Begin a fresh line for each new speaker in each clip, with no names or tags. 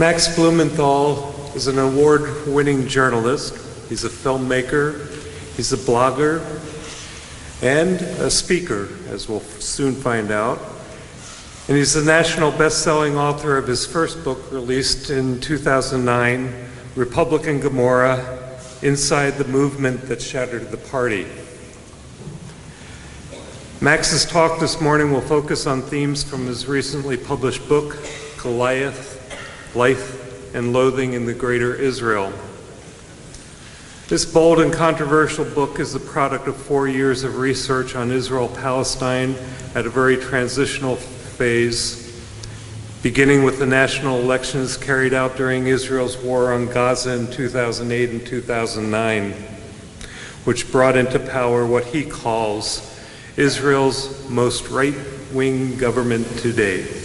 Max Blumenthal is an award-winning journalist. He's a filmmaker, he's a blogger, and a speaker, as we'll soon find out. And he's the national best-selling author of his first book, released in 2009, Republican Gomorrah, Inside the Movement That Shattered the Party. Max's talk this morning will focus on themes from his recently published book, Goliath, Life and Loathing in the Greater Israel. This bold and controversial book is the product of 4 years of research on Israel-Palestine at a very transitional phase, beginning with the national elections carried out during Israel's war on Gaza in 2008 and 2009, which brought into power what he calls Israel's most right-wing government to date.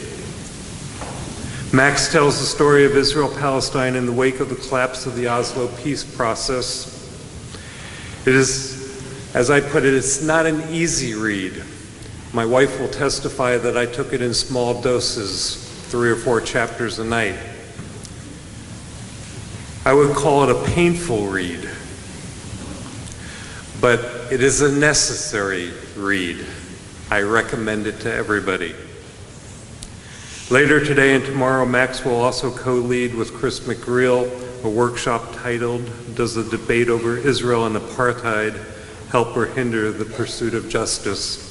Max tells the story of Israel-Palestine in the wake of the collapse of the Oslo peace process. It is, as I put it, it's not an easy read. My wife will testify that I took it in small doses, 3 or 4 chapters a night. I would call it a painful read, but it is a necessary read. I recommend it to everybody. Later today and tomorrow, Max will also co-lead with Chris McGreal a workshop titled, Does the Debate Over Israel and Apartheid Help or Hinder the Pursuit of Justice?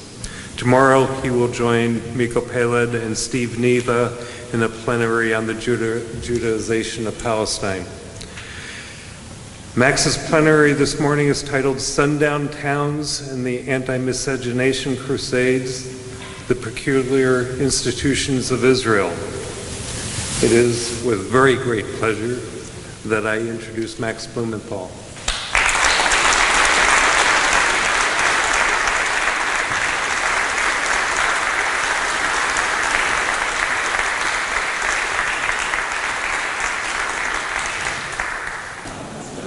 Tomorrow, he will join Miko Peled and Steve Neva in a plenary on the Judaization of Palestine. Max's plenary this morning is titled Sundown Towns and the Anti-Miscegenation Crusades, the Peculiar Institutions of Israel. It is with very great pleasure that I introduce Max Blumenthal.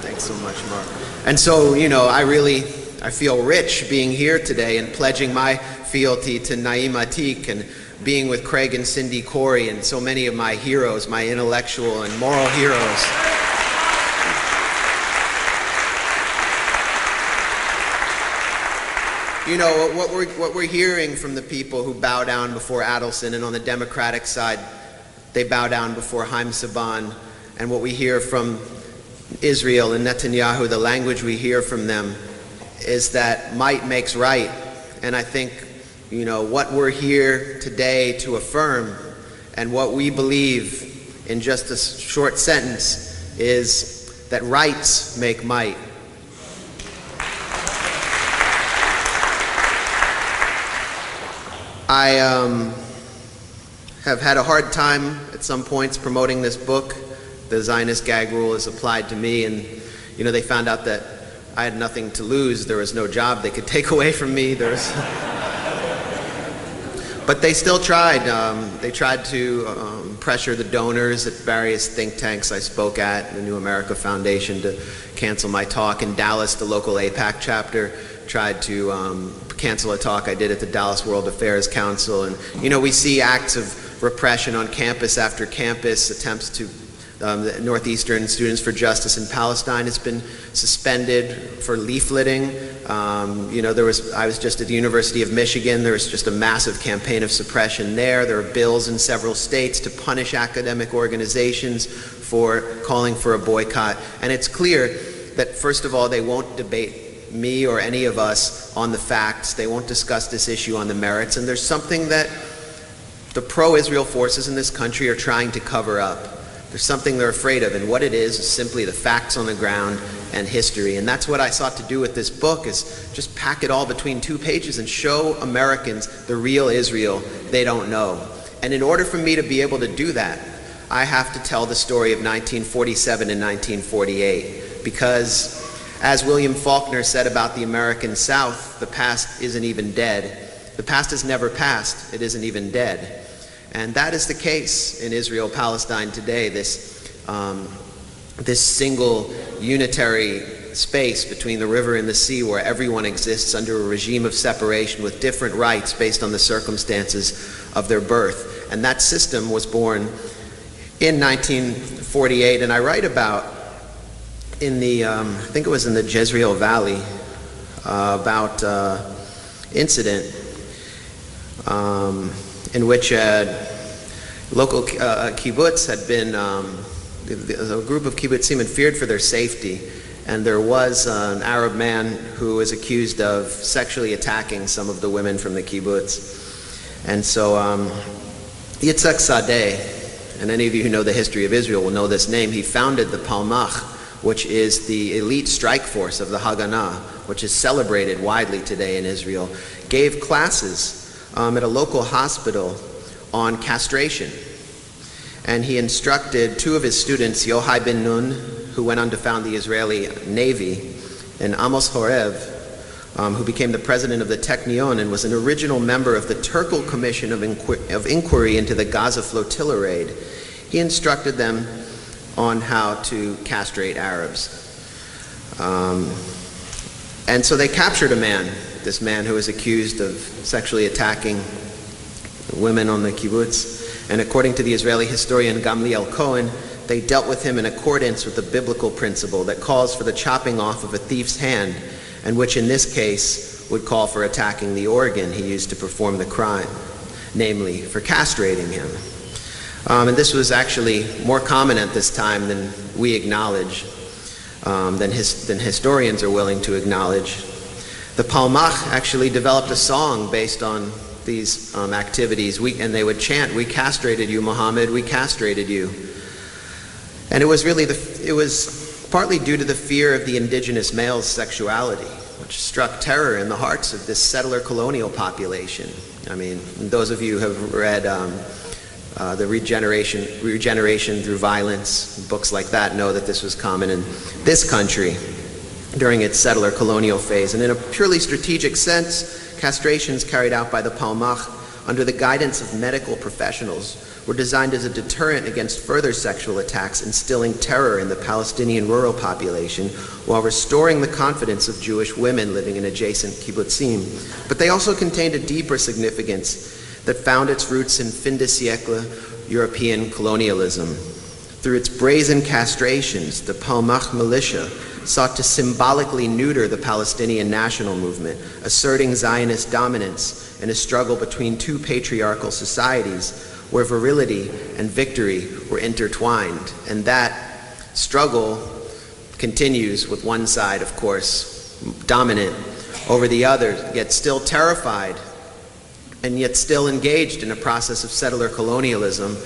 Thanks so much, Mark. And so, I feel rich being here today and pledging my fealty to Naim Atik and being with Craig and Cindy Corey and so many of my heroes, my intellectual and moral heroes. What we're hearing from the people who bow down before Adelson, and on the Democratic side, they bow down before Haim Saban, and what we hear from Israel and Netanyahu, the language we hear from them, is that might makes right. And I think, what we're here today to affirm and what we believe in just a short sentence is that rights make might. I have had a hard time at some points promoting this book. The Zionist gag rule is applied to me, and they found out that I had nothing to lose. There was no job they could take away from me. But they still tried. They tried to pressure the donors at various think tanks I spoke at, the New America Foundation, to cancel my talk. In Dallas, the local AIPAC chapter tried to cancel a talk I did at the Dallas World Affairs Council. And, we see acts of repression on campus after campus, attempts to the Northeastern Students for Justice in Palestine has been suspended for leafleting. I was just at the University of Michigan. There was just a massive campaign of suppression there. There are bills in several states to punish academic organizations for calling for a boycott. And it's clear that, first of all, they won't debate me or any of us on the facts. They won't discuss this issue on the merits. And there's something that the pro-Israel forces in this country are trying to cover up. There's something they're afraid of, and what it is simply the facts on the ground and history. And that's what I sought to do with this book, is just pack it all between 2 pages and show Americans the real Israel they don't know. And in order for me to be able to do that, I have to tell the story of 1947 and 1948, because as William Faulkner said about the American South, the past isn't even dead. The past has never passed, it isn't even dead. And that is the case in Israel-Palestine today, this single unitary space between the river and the sea where everyone exists under a regime of separation with different rights based on the circumstances of their birth. And that system was born in 1948, and I write about in the, I think it was in the Jezreel Valley, about incident in which a local kibbutz had been, a group of kibbutzim had feared for their safety, and there was an Arab man who was accused of sexually attacking some of the women from the kibbutz. And so Yitzhak Sadeh, and any of you who know the history of Israel will know this name, he founded the Palmach, which is the elite strike force of the Haganah, which is celebrated widely today in Israel, gave classes at a local hospital on castration. And he instructed two of his students, Yochai Ben Nun, who went on to found the Israeli Navy, and Amos Horev, who became the president of the Technion and was an original member of the Turkel Commission of Inquiry into the Gaza flotilla raid. He instructed them on how to castrate Arabs. And so they captured a man, this man who was accused of sexually attacking women on the kibbutz. And according to the Israeli historian Gamliel Cohen, they dealt with him in accordance with the biblical principle that calls for the chopping off of a thief's hand, and which in this case would call for attacking the organ he used to perform the crime, namely for castrating him. And this was actually more common at this time than we acknowledge, than historians are willing to acknowledge. The Palmach actually developed a song based on these activities, and they would chant, "We castrated you, Muhammad, we castrated you." And it was really, it was partly due to the fear of the indigenous male's sexuality, which struck terror in the hearts of this settler colonial population. I mean, those of you who have read the regeneration through violence, books like that, know that this was common in this country during its settler colonial phase. And in a purely strategic sense, castrations carried out by the Palmach under the guidance of medical professionals were designed as a deterrent against further sexual attacks, instilling terror in the Palestinian rural population while restoring the confidence of Jewish women living in adjacent kibbutzim. But they also contained a deeper significance that found its roots in fin de siècle European colonialism. Through its brazen castrations, the Palmach militia sought to symbolically neuter the Palestinian national movement, asserting Zionist dominance in a struggle between two patriarchal societies where virility and victory were intertwined. And that struggle continues with one side, of course, dominant over the other, yet still terrified and yet still engaged in a process of settler colonialism,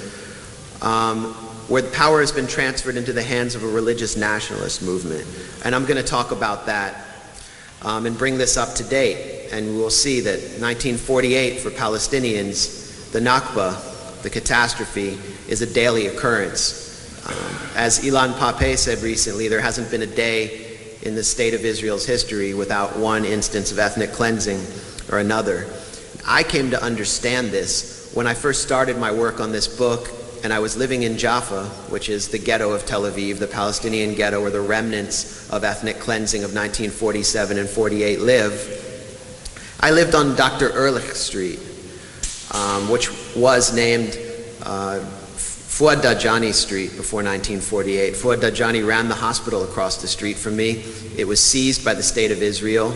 where the power has been transferred into the hands of a religious nationalist movement. And I'm going to talk about that and bring this up to date. And we'll see that 1948 for Palestinians, the Nakba, the catastrophe, is a daily occurrence. As Ilan Pappé said recently, there hasn't been a day in the state of Israel's history without one instance of ethnic cleansing or another. I came to understand this when I first started my work on this book, and I was living in Jaffa, which is the ghetto of Tel Aviv, the Palestinian ghetto where the remnants of ethnic cleansing of 1947 and 48 live. I lived on Dr. Ehrlich Street, which was named Fuad Dajani Street before 1948. Fuad Dajani ran the hospital across the street from me. It was seized by the state of Israel.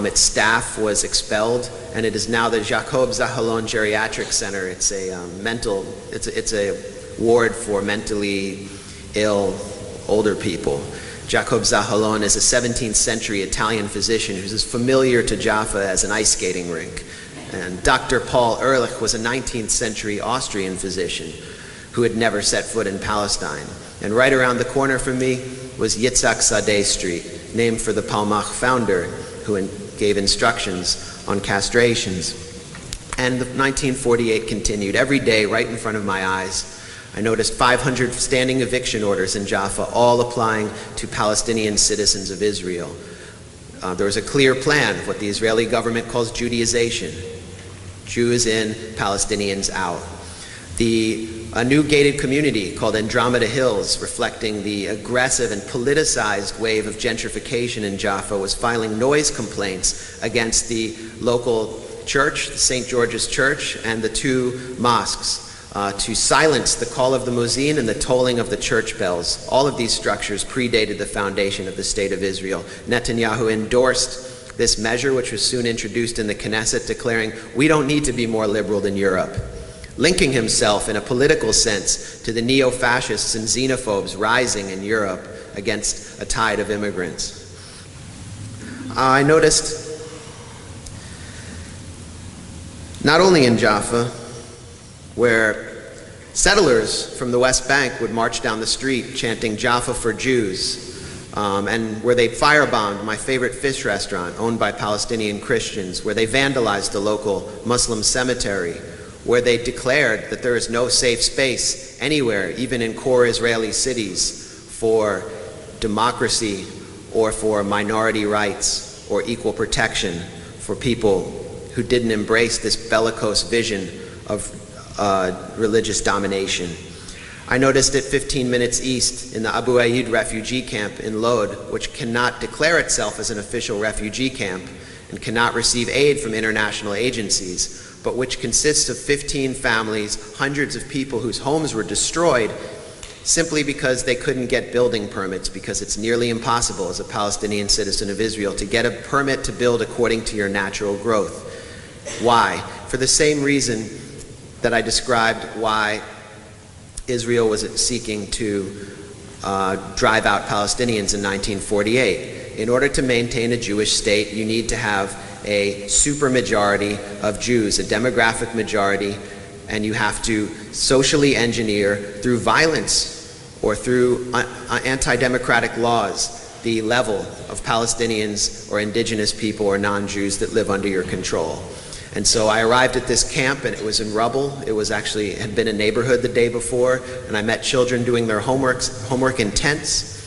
Its staff was expelled, and it is now the Jacob Zahalon Geriatric Center. It's a it's a ward for mentally ill older people. Jacob Zahalon is a 17th century Italian physician who's as familiar to Jaffa as an ice skating rink. And Dr. Paul Ehrlich was a 19th century Austrian physician who had never set foot in Palestine. And right around the corner from me was Yitzhak Sadeh Street, named for the Palmach founder who gave instructions on castrations. And 1948 continued. Every day, right in front of my eyes, I noticed 500 standing eviction orders in Jaffa, all applying to Palestinian citizens of Israel. There was a clear plan of what the Israeli government calls Judaization. Jews in, Palestinians out. A new gated community called Andromeda Hills, reflecting the aggressive and politicized wave of gentrification in Jaffa, was filing noise complaints against the local church, the St. George's Church, and the two mosques, to silence the call of the muezzin and the tolling of the church bells. All of these structures predated the foundation of the State of Israel. Netanyahu endorsed this measure, which was soon introduced in the Knesset, declaring, "We don't need to be more liberal than Europe," linking himself in a political sense to the neo-fascists and xenophobes rising in Europe against a tide of immigrants. I noticed, not only in Jaffa, where settlers from the West Bank would march down the street chanting "Jaffa for Jews," and where they firebombed my favorite fish restaurant owned by Palestinian Christians, where they vandalized the local Muslim cemetery, where they declared that there is no safe space anywhere, even in core Israeli cities, for democracy or for minority rights or equal protection for people who didn't embrace this bellicose vision of religious domination. I noticed it 15 minutes east in the Abu Aid refugee camp in Lod, which cannot declare itself as an official refugee camp and cannot receive aid from international agencies, but which consists of 15 families, hundreds of people whose homes were destroyed simply because they couldn't get building permits, because it's nearly impossible as a Palestinian citizen of Israel to get a permit to build according to your natural growth. Why? For the same reason that I described why Israel was seeking to drive out Palestinians in 1948. In order to maintain a Jewish state, you need to have a supermajority of Jews, a demographic majority, and you have to socially engineer through violence or through anti-democratic laws the level of Palestinians or indigenous people or non-Jews that live under your control. And so I arrived at this camp, and it was in rubble. It was actually had been a neighborhood the day before, and I met children doing their homework in tents.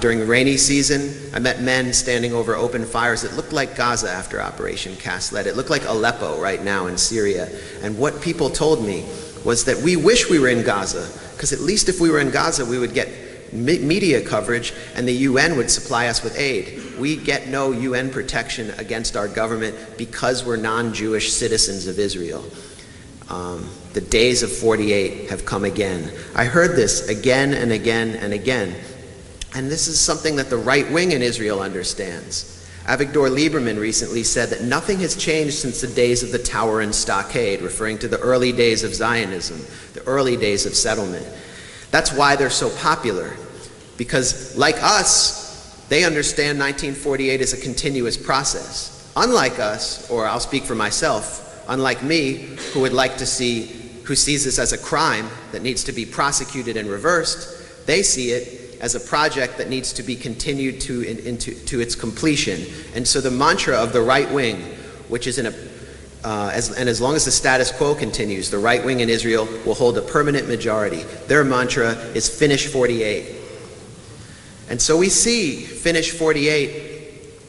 During the rainy season, I met men standing over open fires that looked like Gaza after Operation Cast Lead. It looked like Aleppo right now in Syria. And what people told me was that we wish we were in Gaza, because at least if we were in Gaza, we would get media coverage and the UN would supply us with aid. We get no UN protection against our government because we're non-Jewish citizens of Israel. The days of 48 have come again. I heard this again and again and again. And this is something that the right wing in Israel understands. Avigdor Lieberman recently said that nothing has changed since the days of the Tower and Stockade, referring to the early days of Zionism, the early days of settlement. That's why they're so popular, because like us, they understand 1948 is a continuous process. Unlike us, or I'll speak for myself, unlike me, who sees this as a crime that needs to be prosecuted and reversed, they see it as a project that needs to be continued to its completion. And so the mantra of the right wing, which is as long as the status quo continues, the right wing in Israel will hold a permanent majority. Their mantra is finish 48. And so we see finish 48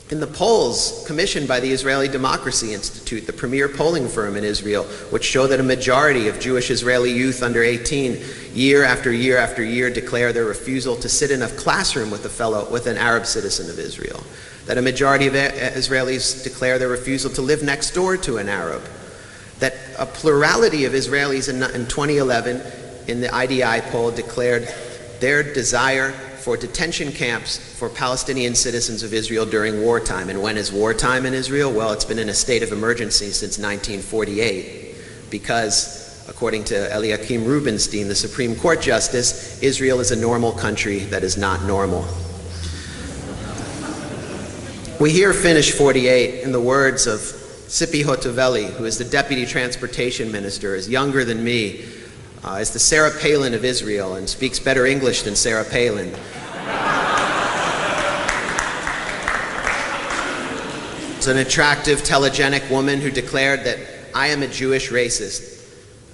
in the polls commissioned by the Israeli Democracy Institute, the premier polling firm in Israel, which show that a majority of Jewish Israeli youth under 18 year after year after year declare their refusal to sit in a classroom with an Arab citizen of Israel. That a majority of Israelis declare their refusal to live next door to an Arab. That a plurality of Israelis in 2011 in the IDI poll declared their desire for detention camps for Palestinian citizens of Israel during wartime. And when is wartime in Israel? Well, it's been in a state of emergency since 1948 because, according to Eliakim Rubinstein, the Supreme Court Justice, Israel is a normal country that is not normal. We hear finish 48 in the words of Tzipi Hotovely, who is the Deputy Transportation Minister, is younger than me, is the Sarah Palin of Israel and speaks better English than Sarah Palin. It's an attractive, telegenic woman who declared that I am a Jewish racist.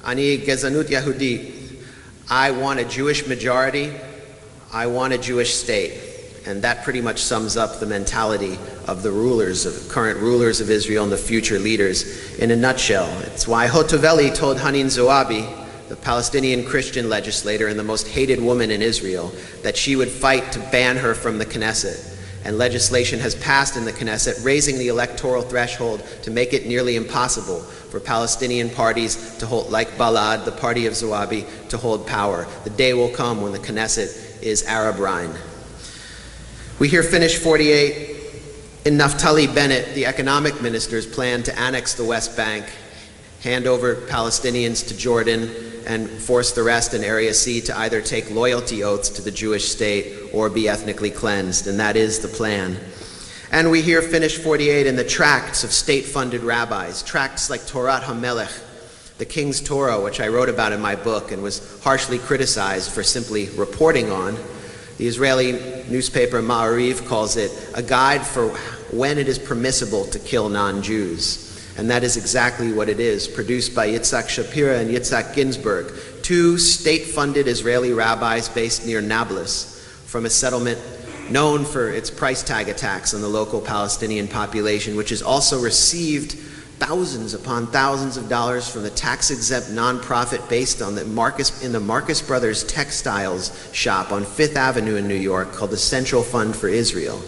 Ani gezanut Yahudit. I want a Jewish majority. I want a Jewish state. And that pretty much sums up the mentality of the current rulers of Israel and the future leaders in a nutshell. It's why Hotovely told Hanin Zoabi, the Palestinian Christian legislator and the most hated woman in Israel, that she would fight to ban her from the Knesset. and legislation has passed in the Knesset, raising the electoral threshold to make it nearly impossible for Palestinian parties to hold, like Balad, the party of Zoabi, to hold power. The day will come when the Knesset is Arab Rhine. We hear Finish 48 in Naftali Bennett, the economic minister's plan to annex the West Bank, hand over Palestinians to Jordan, and force the rest in Area C to either take loyalty oaths to the Jewish state or be ethnically cleansed, and that is the plan. And we hear Finish 48 in the tracts of state-funded rabbis, tracts like Torat HaMelech, the King's Torah, which I wrote about in my book and was harshly criticized for simply reporting on. The Israeli newspaper Ma'ariv calls it a guide for when it is permissible to kill non-Jews. And that is exactly what it is, produced by Yitzhak Shapira and Yitzhak Ginsburg, two state-funded Israeli rabbis based near Nablus, from a settlement known for its price tag attacks on the local Palestinian population, which has also received thousands upon thousands of dollars from the tax-exempt nonprofit based on the Marcus Brothers textiles shop on Fifth Avenue in New York called the Central Fund for Israel.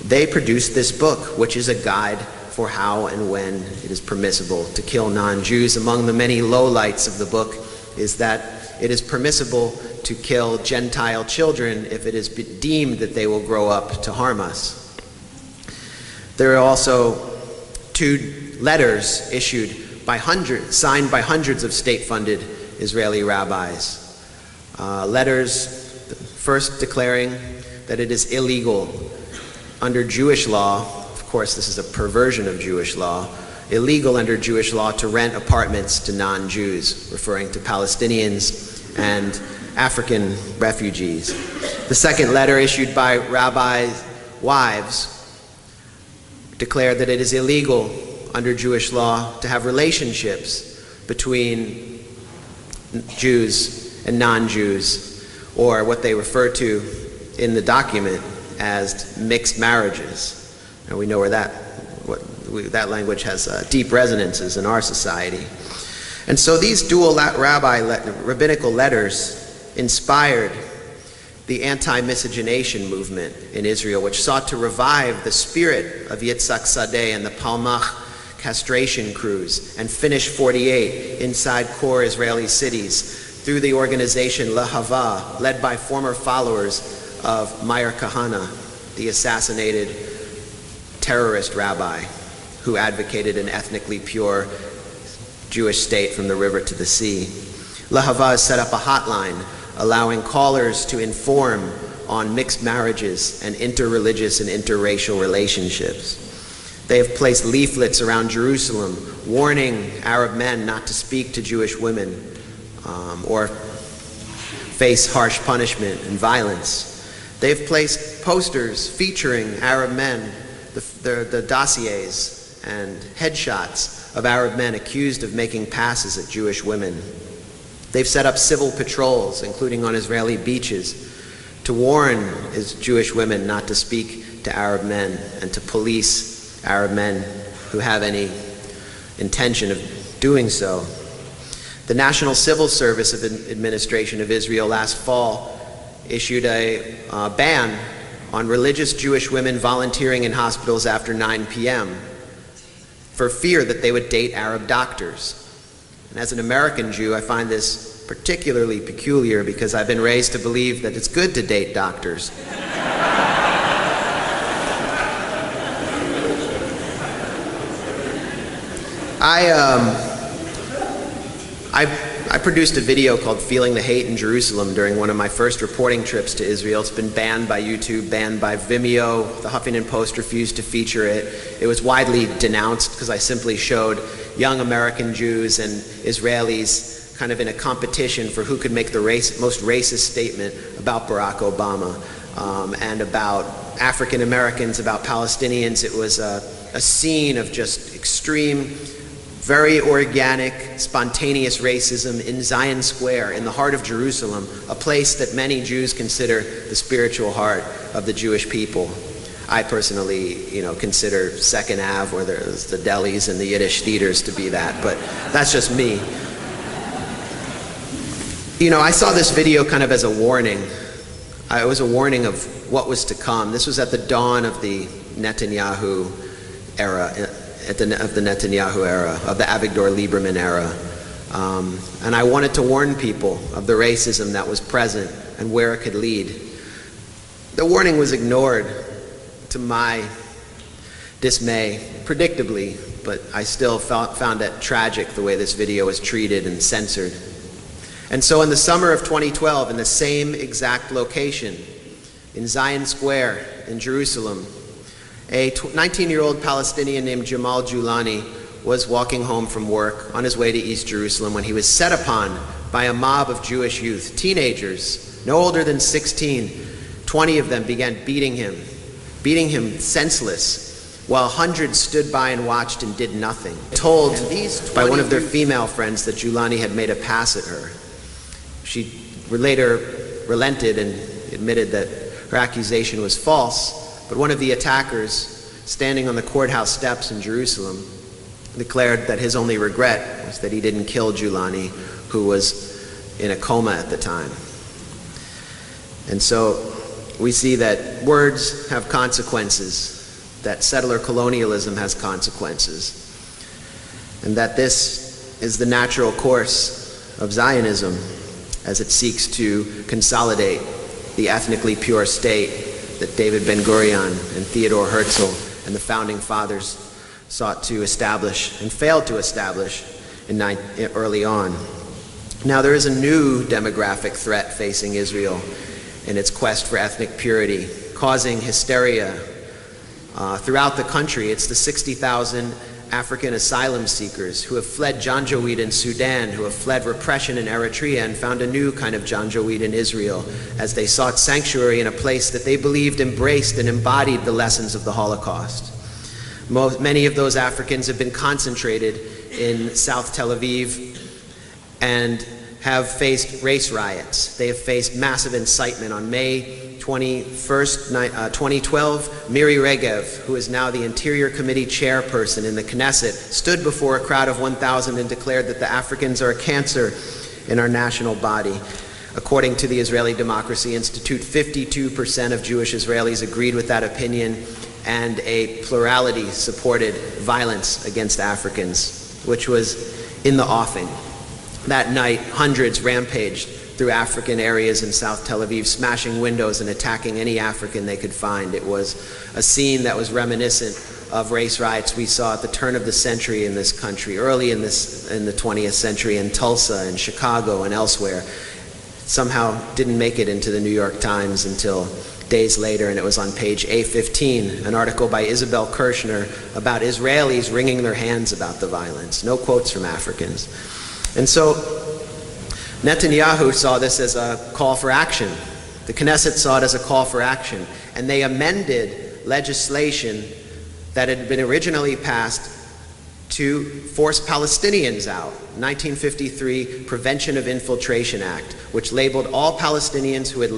They produced this book, which is a guide for how and when it is permissible to kill non-Jews. Among the many lowlights of the book is that it is permissible to kill Gentile children if it is deemed that they will grow up to harm us. There are also two letters issued by signed by hundreds of state-funded Israeli rabbis. Letters first declaring that it is illegal under Jewish law, of course this is a perversion of Jewish law, illegal under Jewish law to rent apartments to non-Jews, referring to Palestinians and African refugees. The second letter, issued by rabbis' wives, declared that it is illegal under Jewish law to have relationships between Jews and non-Jews, or what they refer to in the document as mixed marriages. And we know where that language has deep resonances in our society. And so these dual rabbinical letters inspired the anti-miscegenation movement in Israel, which sought to revive the spirit of Yitzhak Sadeh and the Palmach castration crews and Finish 48 inside core Israeli cities through the organization Lahava, led by former followers of Meir Kahane, the assassinated terrorist rabbi who advocated an ethnically pure Jewish state from the river to the sea. Lahava set up a hotline allowing callers to inform on mixed marriages and interreligious and interracial relationships. They have placed leaflets around Jerusalem warning Arab men not to speak to Jewish women or face harsh punishment and violence. They've placed posters featuring Arab men, the dossiers and headshots of Arab men accused of making passes at Jewish women. They've set up civil patrols, including on Israeli beaches, to warn Jewish women not to speak to Arab men and to police Arab men who have any intention of doing so. The National Civil Service Administration of Israel last fall issued a ban on religious Jewish women volunteering in hospitals after 9 p.m. for fear that they would date Arab doctors. And as an American Jew, I find this particularly peculiar because I've been raised to believe that it's good to date doctors. I produced a video called Feeling the Hate in Jerusalem during one of my first reporting trips to Israel. It's been banned by YouTube, banned by Vimeo. The Huffington Post refused to feature it. It was widely denounced because I simply showed young American Jews and Israelis kind of in a competition for who could make the most racist statement about Barack Obama and about African Americans, about Palestinians. It was a scene of just extreme, very organic, spontaneous racism in Zion Square, in the heart of Jerusalem, a place that many Jews consider the spiritual heart of the Jewish people. I personally, consider Second Ave, where there's the delis and the Yiddish theaters, to be that, but that's just me. I saw this video kind of as a warning. It was a warning of what was to come. This was at the dawn of the Netanyahu era, of the Avigdor Lieberman era. And I wanted to warn people of the racism that was present and where it could lead. The warning was ignored, to my dismay, predictably, but I still found it tragic the way this video was treated and censored. And so in the summer of 2012, in the same exact location, in Zion Square in Jerusalem, a 19-year-old Palestinian named Jamal Julani was walking home from work on his way to East Jerusalem when he was set upon by a mob of Jewish youth, teenagers, no older than 16. 20 of them began beating him senseless, while hundreds stood by and watched and did nothing. Told by one of their female friends that Julani had made a pass at her. She later relented and admitted that her accusation was false, but one of the attackers, standing on the courthouse steps in Jerusalem, declared that his only regret was that he didn't kill Julani, who was in a coma at the time. And so we see that words have consequences, that settler colonialism has consequences, and that this is the natural course of Zionism as it seeks to consolidate the ethnically pure state that David Ben-Gurion and Theodore Herzl and the founding fathers sought to establish and failed to establish early on. Now there is a new demographic threat facing Israel in its quest for ethnic purity, causing hysteria throughout the country. It's the 60,000 African asylum seekers who have fled Janjaweed in Sudan, who have fled repression in Eritrea and found a new kind of Janjaweed in Israel as they sought sanctuary in a place that they believed embraced and embodied the lessons of the Holocaust. Many of those Africans have been concentrated in South Tel Aviv and have faced race riots. They have faced massive incitement. On May 21st, 2012, Miri Regev, who is now the Interior Committee chairperson in the Knesset, stood before a crowd of 1,000 and declared that the Africans are a cancer in our national body. According to the Israeli Democracy Institute, 52% of Jewish Israelis agreed with that opinion, and a plurality supported violence against Africans, which was in the offing. That night, hundreds rampaged through African areas in South Tel Aviv, smashing windows and attacking any African they could find. It was a scene that was reminiscent of race riots we saw at the turn of the century in this country, early in the 20th century in Tulsa and Chicago and elsewhere. It somehow didn't make it into the New York Times until days later, and it was on page A15, an article by Isabel Kirshner about Israelis wringing their hands about the violence. No quotes from Africans. And so Netanyahu saw this as a call for action. The Knesset saw it as a call for action, and they amended legislation that had been originally passed to force Palestinians out. 1953 Prevention of Infiltration Act, which labeled all Palestinians who had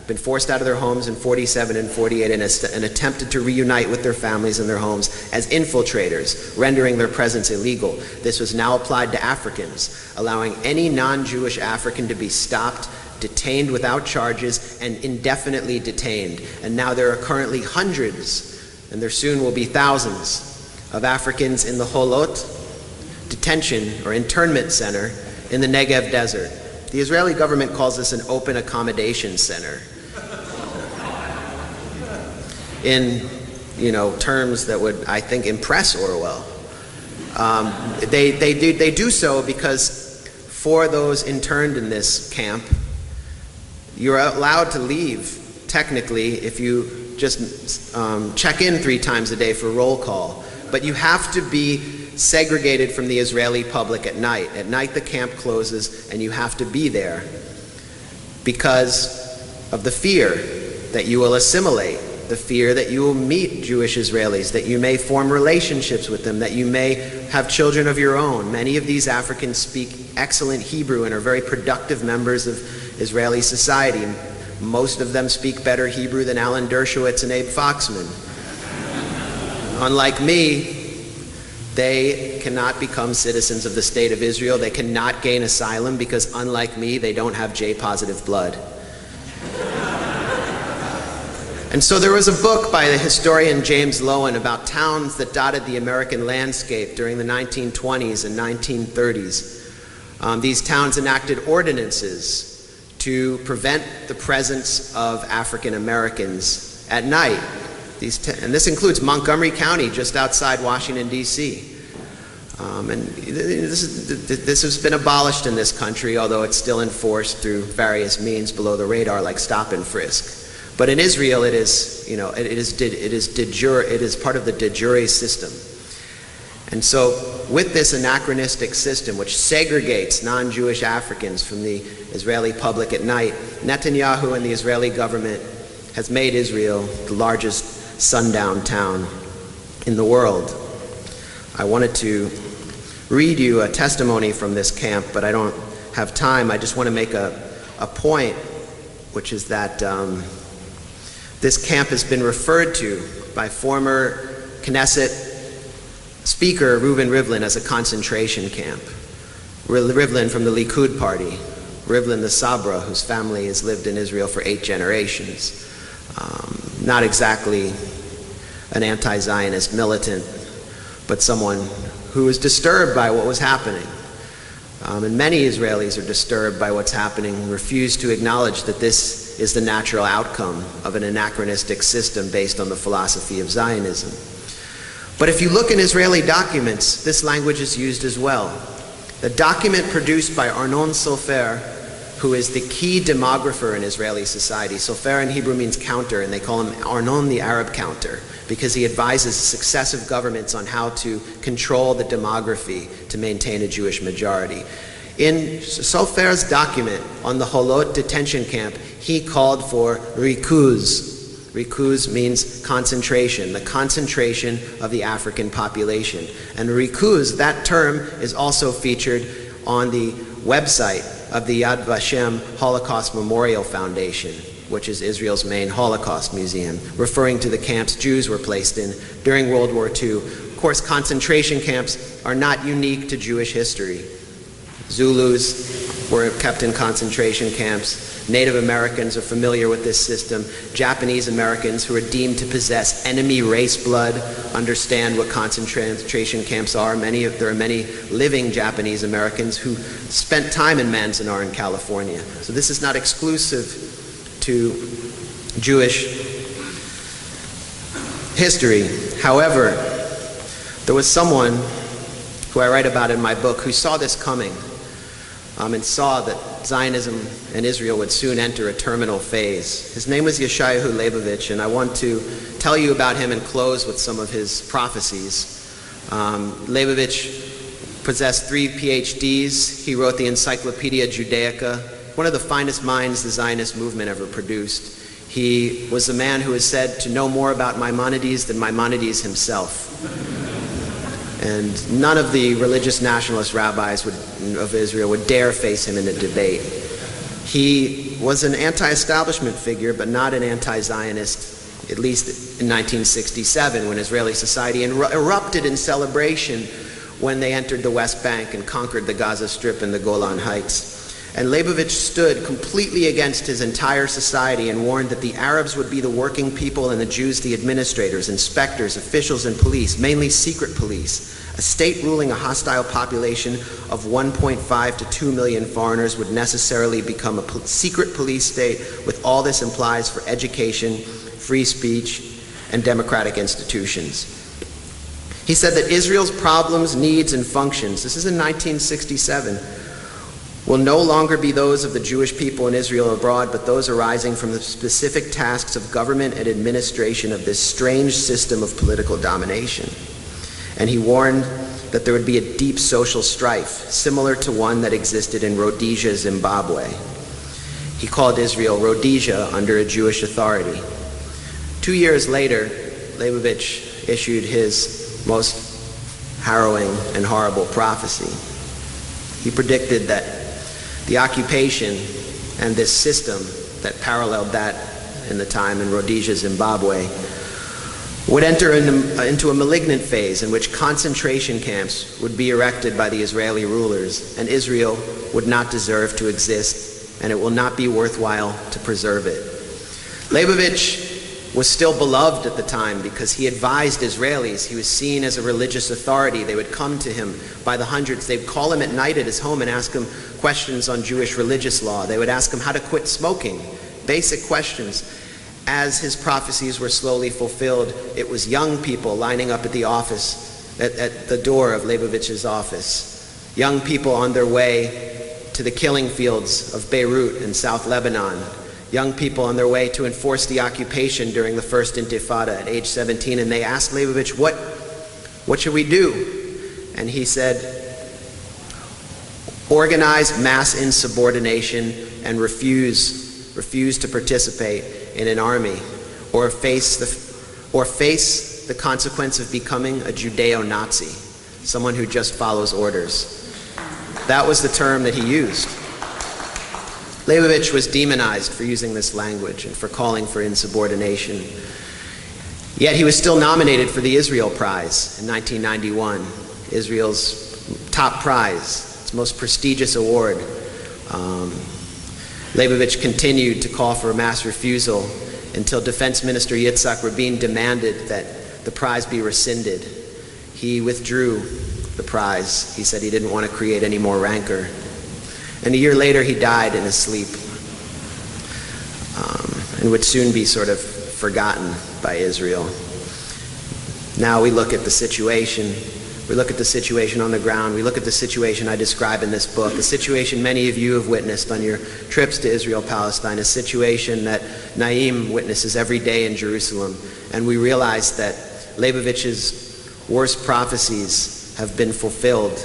been forced out of their homes in 47 and 48 and attempted to reunite with their families and their homes as infiltrators, rendering their presence illegal. This was now applied to Africans, allowing any non-Jewish African to be stopped, detained without charges, and indefinitely detained. And now there are currently hundreds, and there soon will be thousands, of Africans in the Holot detention or internment center in the Negev desert. The Israeli government calls this an open accommodation center, in terms that would, I think, impress Orwell. They do so because for those interned in this camp, you're allowed to leave, technically, if you just check in 3 times a day for roll call. But you have to be segregated from the Israeli public at night. At night the camp closes and you have to be there because of the fear that you will assimilate, the fear that you will meet Jewish Israelis, that you may form relationships with them, that you may have children of your own. Many of these Africans speak excellent Hebrew and are very productive members of Israeli society. Most of them speak better Hebrew than Alan Dershowitz and Abe Foxman. Unlike me, they cannot become citizens of the State of Israel. They cannot gain asylum because, unlike me, they don't have J-positive blood. And so there was a book by the historian James Lowen about towns that dotted the American landscape during the 1920s and 1930s. These towns enacted ordinances to prevent the presence of African Americans at night. And this includes Montgomery County, just outside Washington, D.C. And this has been abolished in this country, although it's still enforced through various means below the radar, like stop and frisk. But in Israel, it is part of the de jure system. And so, with this anachronistic system, which segregates non-Jewish Africans from the Israeli public at night, Netanyahu and the Israeli government has made Israel the largest sundown town in the world. I wanted to read you a testimony from this camp, but I don't have time. I just want to make a point, which is that this camp has been referred to by former Knesset Speaker Reuven Rivlin as a concentration camp. Rivlin from the Likud party, Rivlin the Sabra, whose family has lived in Israel for 8 generations. Not exactly an anti-Zionist militant, but someone who was disturbed by what was happening. And many Israelis are disturbed by what's happening and refuse to acknowledge that this is the natural outcome of an anachronistic system based on the philosophy of Zionism. But if you look in Israeli documents, this language is used as well. The document produced by Arnon Sofer, who is the key demographer in Israeli society. Sofer in Hebrew means counter, and they call him Arnon the Arab counter, because he advises successive governments on how to control the demography to maintain a Jewish majority. In Sofer's document on the Holot detention camp, he called for rikuz. Rikuz means concentration, the concentration of the African population. And rikuz, that term, is also featured on the website of the Yad Vashem Holocaust Memorial Foundation, which is Israel's main Holocaust museum, referring to the camps Jews were placed in during World War II. Of course, concentration camps are not unique to Jewish history. Zulus were kept in concentration camps. Native Americans are familiar with this system. Japanese Americans who are deemed to possess enemy race blood understand what concentration camps are. There are many living Japanese Americans who spent time in Manzanar in California. So this is not exclusive to Jewish history. However, there was someone who I write about in my book who saw this coming and saw that Zionism and Israel would soon enter a terminal phase. His name was Yeshayahu Leibovich, and I want to tell you about him and close with some of his prophecies. Leibovich possessed 3 PhDs. He wrote the Encyclopedia Judaica, one of the finest minds the Zionist movement ever produced. He was a man who is said to know more about Maimonides than Maimonides himself. And none of the religious nationalist rabbis of Israel would dare face him in a debate. He was an anti-establishment figure, but not an anti-Zionist, at least in 1967, when Israeli society erupted in celebration when they entered the West Bank and conquered the Gaza Strip and the Golan Heights. And Leibovich stood completely against his entire society and warned that the Arabs would be the working people and the Jews the administrators, inspectors, officials, and police, mainly secret police. A state ruling a hostile population of 1.5 to 2 million foreigners would necessarily become a secret police state with all this implies for education, free speech, and democratic institutions. He said that Israel's problems, needs, and functions, this is in 1967, will no longer be those of the Jewish people in Israel abroad, but those arising from the specific tasks of government and administration of this strange system of political domination. And he warned that there would be a deep social strife, similar to one that existed in Rhodesia, Zimbabwe. He called Israel Rhodesia under a Jewish authority. 2 years later, Leibovich issued his most harrowing and horrible prophecy. He predicted that the occupation and this system that paralleled that in the time in Rhodesia, Zimbabwe, would enter into a malignant phase in which concentration camps would be erected by the Israeli rulers, and Israel would not deserve to exist, and it will not be worthwhile to preserve it. Leibovich was still beloved at the time because he advised Israelis. He was seen as a religious authority. They would come to him by the hundreds. They'd call him at night at his home and ask him questions on Jewish religious law. They would ask him how to quit smoking, basic questions. As his prophecies were slowly fulfilled, it was young people lining up at the office, at the door of Leibovich's office. Young people on their way to the killing fields of Beirut and South Lebanon. Young people on their way to enforce the occupation during the first Intifada at age 17, and they asked Leibovich, what should we do? And he said, organize mass insubordination and refuse to participate in an army, or face the consequence of becoming a Judeo-Nazi, someone who just follows orders. That was the term that he used. Leibovich was demonized for using this language and for calling for insubordination. Yet he was still nominated for the Israel Prize in 1991, Israel's top prize, its most prestigious award. Leibovich continued to call for a mass refusal until Defense Minister Yitzhak Rabin demanded that the prize be rescinded. He withdrew the prize. He said he didn't want to create any more rancor. And a year later, he died in his sleep and would soon be sort of forgotten by Israel. Now we look at the situation. We look at the situation on the ground. We look at the situation I describe in this book, a situation many of you have witnessed on your trips to Israel, Palestine, a situation that Naim witnesses every day in Jerusalem. And we realize that Leibovich's worst prophecies have been fulfilled,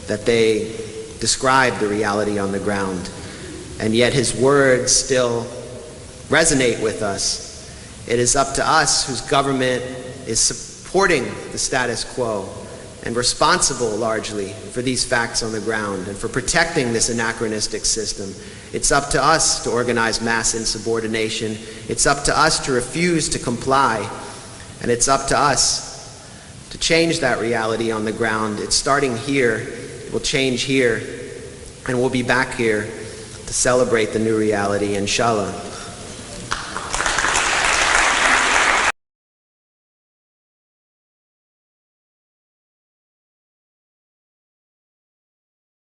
that they describe the reality on the ground. And yet his words still resonate with us. It is up to us, whose government is supporting the status quo and responsible largely for these facts on the ground and for protecting this anachronistic system. It's up to us to organize mass insubordination. It's up to us to refuse to comply. And it's up to us to change that reality on the ground. It's starting here. It will change here. And we'll be back here to celebrate the new reality, inshallah.